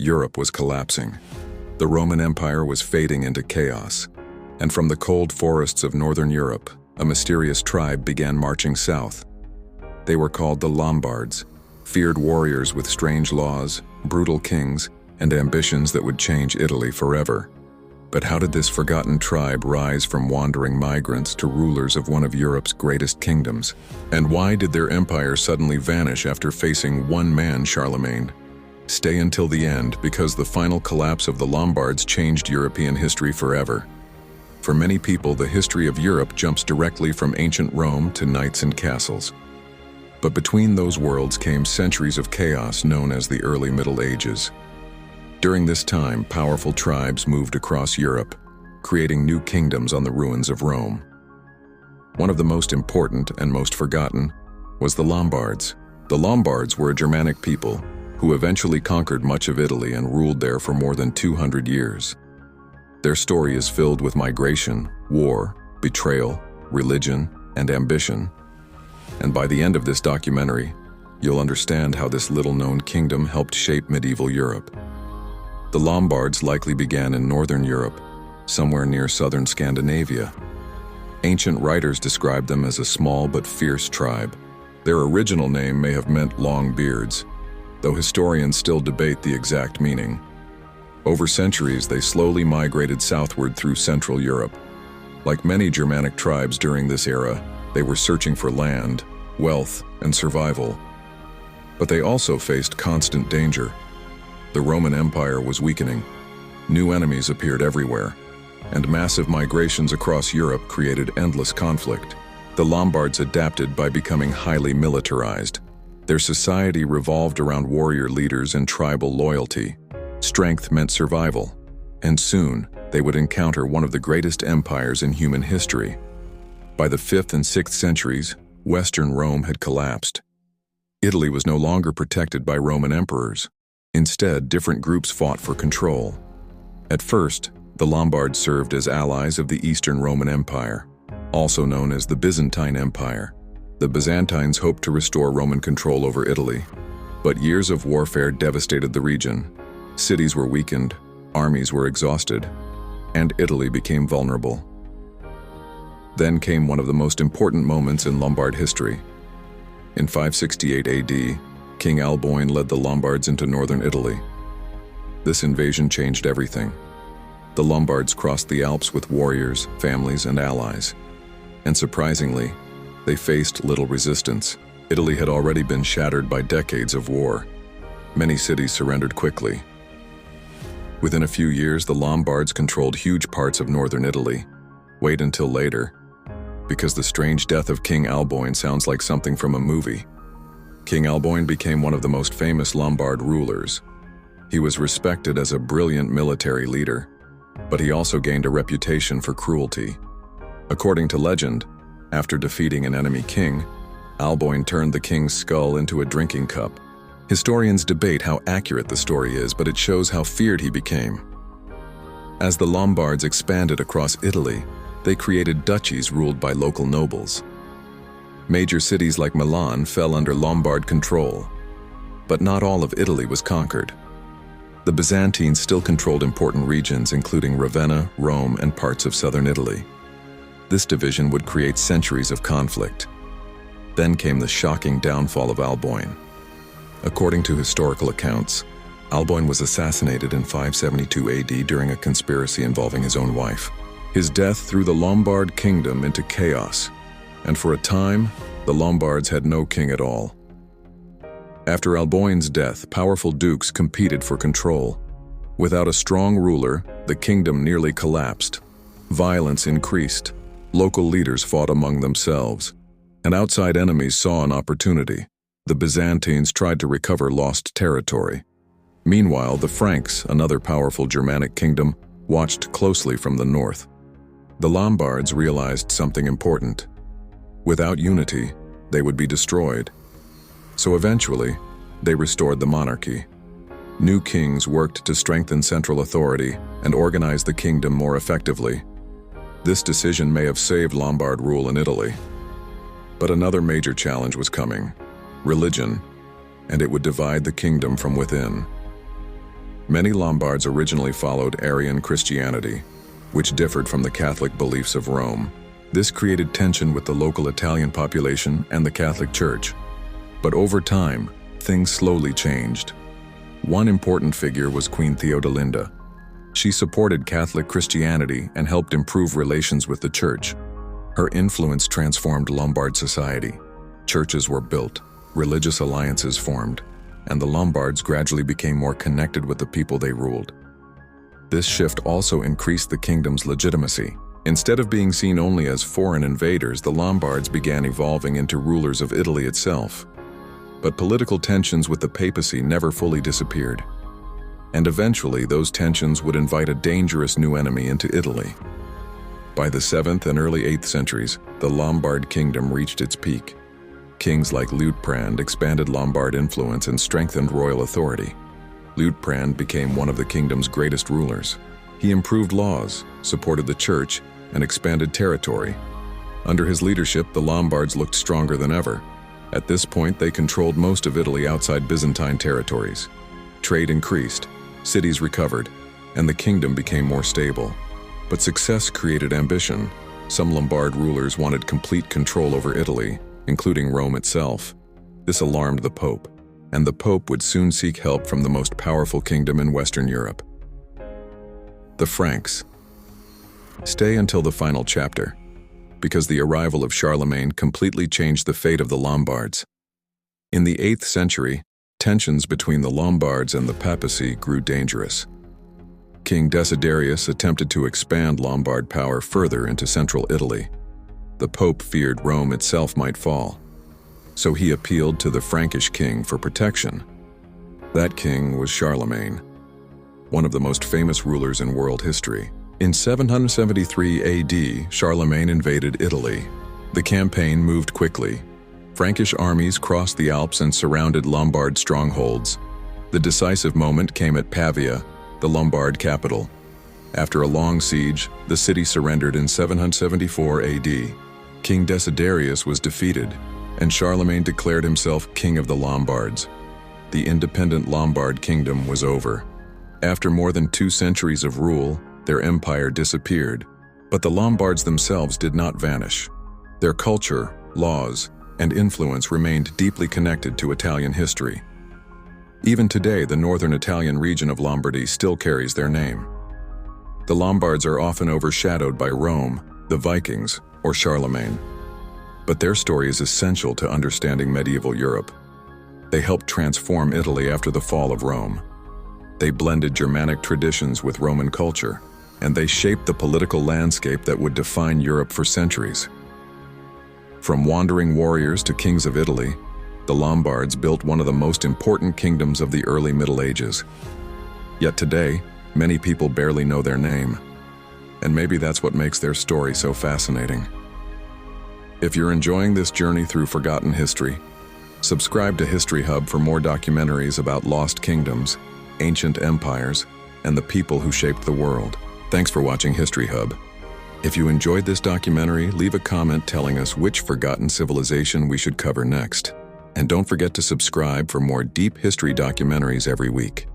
Europe was collapsing. The Roman Empire was fading into chaos, and from the cold forests of northern Europe, a mysterious tribe began marching south. They were called the Lombards, feared warriors with strange laws, brutal kings, and ambitions that would change Italy forever. But how did this forgotten tribe rise from wandering migrants to rulers of one of Europe's greatest kingdoms? And why did their empire suddenly vanish after facing one man, Charlemagne? Stay until the end, because the final collapse of the Lombards changed European history forever. For many people, the history of Europe jumps directly from ancient Rome to knights and castles. But between those worlds came centuries of chaos known as the early Middle Ages. During this time, powerful tribes moved across Europe, creating new kingdoms on the ruins of Rome. One of the most important and most forgotten was the Lombards. The Lombards were a Germanic people who eventually conquered much of Italy and ruled there for more than 200 years. Their story is filled with migration, war, betrayal, religion, and ambition. And by the end of this documentary, you'll understand how this little-known kingdom helped shape medieval Europe. The Lombards likely began in northern Europe, somewhere near southern Scandinavia. Ancient writers describe them as a small but fierce tribe. Their original name may have meant long beards, though historians still debate the exact meaning. Over centuries, they slowly migrated southward through Central Europe. Like many Germanic tribes during this era, they were searching for land, wealth, and survival. But they also faced constant danger. The Roman Empire was weakening. New enemies appeared everywhere, and massive migrations across Europe created endless conflict. The Lombards adapted by becoming highly militarized. Their society revolved around warrior leaders and tribal loyalty. Strength meant survival, and soon they would encounter one of the greatest empires in human history. By the 5th and 6th centuries, Western Rome had collapsed. Italy was no longer protected by Roman emperors. Instead, different groups fought for control. At first, the Lombards served as allies of the Eastern Roman Empire, also known as the Byzantine Empire. The Byzantines hoped to restore Roman control over Italy, but years of warfare devastated the region. Cities were weakened, armies were exhausted, and Italy became vulnerable. Then came one of the most important moments in Lombard history. In 568 AD, King Alboin led the Lombards into northern Italy. This invasion changed everything. The Lombards crossed the Alps with warriors, families, and allies. And surprisingly, they faced little resistance. Italy had already been shattered by decades of war. Many cities surrendered quickly. Within a few years, the Lombards controlled huge parts of northern Italy. Wait until later, because the strange death of King Alboin sounds like something from a movie. King Alboin became one of the most famous Lombard rulers. He was respected as a brilliant military leader, but he also gained a reputation for cruelty. According to legend, after defeating an enemy king, Alboin turned the king's skull into a drinking cup. Historians debate how accurate the story is, but it shows how feared he became. As the Lombards expanded across Italy, they created duchies ruled by local nobles. Major cities like Milan fell under Lombard control, but not all of Italy was conquered. The Byzantines still controlled important regions, including Ravenna, Rome, and parts of southern Italy. This division would create centuries of conflict. Then came the shocking downfall of Alboin. According to historical accounts, Alboin was assassinated in 572 AD during a conspiracy involving his own wife. His death threw the Lombard Kingdom into chaos, and for a time, the Lombards had no king at all. After Alboin's death, powerful dukes competed for control. Without a strong ruler, the kingdom nearly collapsed. Violence increased, local leaders fought among themselves, and outside enemies saw an opportunity. The Byzantines tried to recover lost territory. Meanwhile, the Franks, another powerful Germanic kingdom, watched closely from the north. The Lombards realized something important. Without unity, they would be destroyed. So eventually, they restored the monarchy. New kings worked to strengthen central authority and organize the kingdom more effectively. This decision may have saved Lombard rule in Italy. But another major challenge was coming: religion, and it would divide the kingdom from within. Many Lombards originally followed Arian Christianity, which differed from the Catholic beliefs of Rome. This created tension with the local Italian population and the Catholic Church. But over time, things slowly changed. One important figure was Queen Theodelinda. She supported Catholic Christianity and helped improve relations with the Church. Her influence transformed Lombard society. Churches were built, religious alliances formed, and the Lombards gradually became more connected with the people they ruled. This shift also increased the kingdom's legitimacy. Instead of being seen only as foreign invaders, the Lombards began evolving into rulers of Italy itself. But political tensions with the papacy never fully disappeared. And eventually, those tensions would invite a dangerous new enemy into Italy. By the 7th and early 8th centuries, the Lombard Kingdom reached its peak. Kings like Luitprand expanded Lombard influence and strengthened royal authority. Luitprand became one of the kingdom's greatest rulers. He improved laws, supported the church, and expanded territory. Under his leadership, the Lombards looked stronger than ever. At this point, they controlled most of Italy outside Byzantine territories. Trade increased, cities recovered, and the kingdom became more stable. But success created ambition. Some Lombard rulers wanted complete control over Italy, including Rome itself. This alarmed the Pope, and the Pope would soon seek help from the most powerful kingdom in Western Europe. The Franks. Stay until the final chapter, because the arrival of Charlemagne completely changed the fate of the Lombards. In the 8th century, tensions between the Lombards and the papacy grew dangerous. King Desiderius attempted to expand Lombard power further into central Italy. The Pope feared Rome itself might fall, so he appealed to the Frankish king for protection. That king was Charlemagne, one of the most famous rulers in world history. In 773 AD, Charlemagne invaded Italy. The campaign moved quickly. Frankish armies crossed the Alps and surrounded Lombard strongholds. The decisive moment came at Pavia, the Lombard capital. After a long siege, the city surrendered in 774 AD. King Desiderius was defeated, and Charlemagne declared himself king of the Lombards. The independent Lombard kingdom was over. After more than 2 centuries of rule, their empire disappeared. But the Lombards themselves did not vanish. Their culture, laws, and influence remained deeply connected to Italian history. Even today, the northern Italian region of Lombardy still carries their name. The Lombards are often overshadowed by Rome, the Vikings, or Charlemagne. But their story is essential to understanding medieval Europe. They helped transform Italy after the fall of Rome. They blended Germanic traditions with Roman culture, and they shaped the political landscape that would define Europe for centuries. From wandering warriors to kings of Italy, the Lombards built one of the most important kingdoms of the early Middle Ages. Yet today, many people barely know their name, and maybe that's what makes their story so fascinating. If you're enjoying this journey through forgotten history, subscribe to History Hub for more documentaries about lost kingdoms, ancient empires, and the people who shaped the world. Thanks for watching History Hub. If you enjoyed this documentary, leave a comment telling us which forgotten civilization we should cover next. And don't forget to subscribe for more deep history documentaries every week.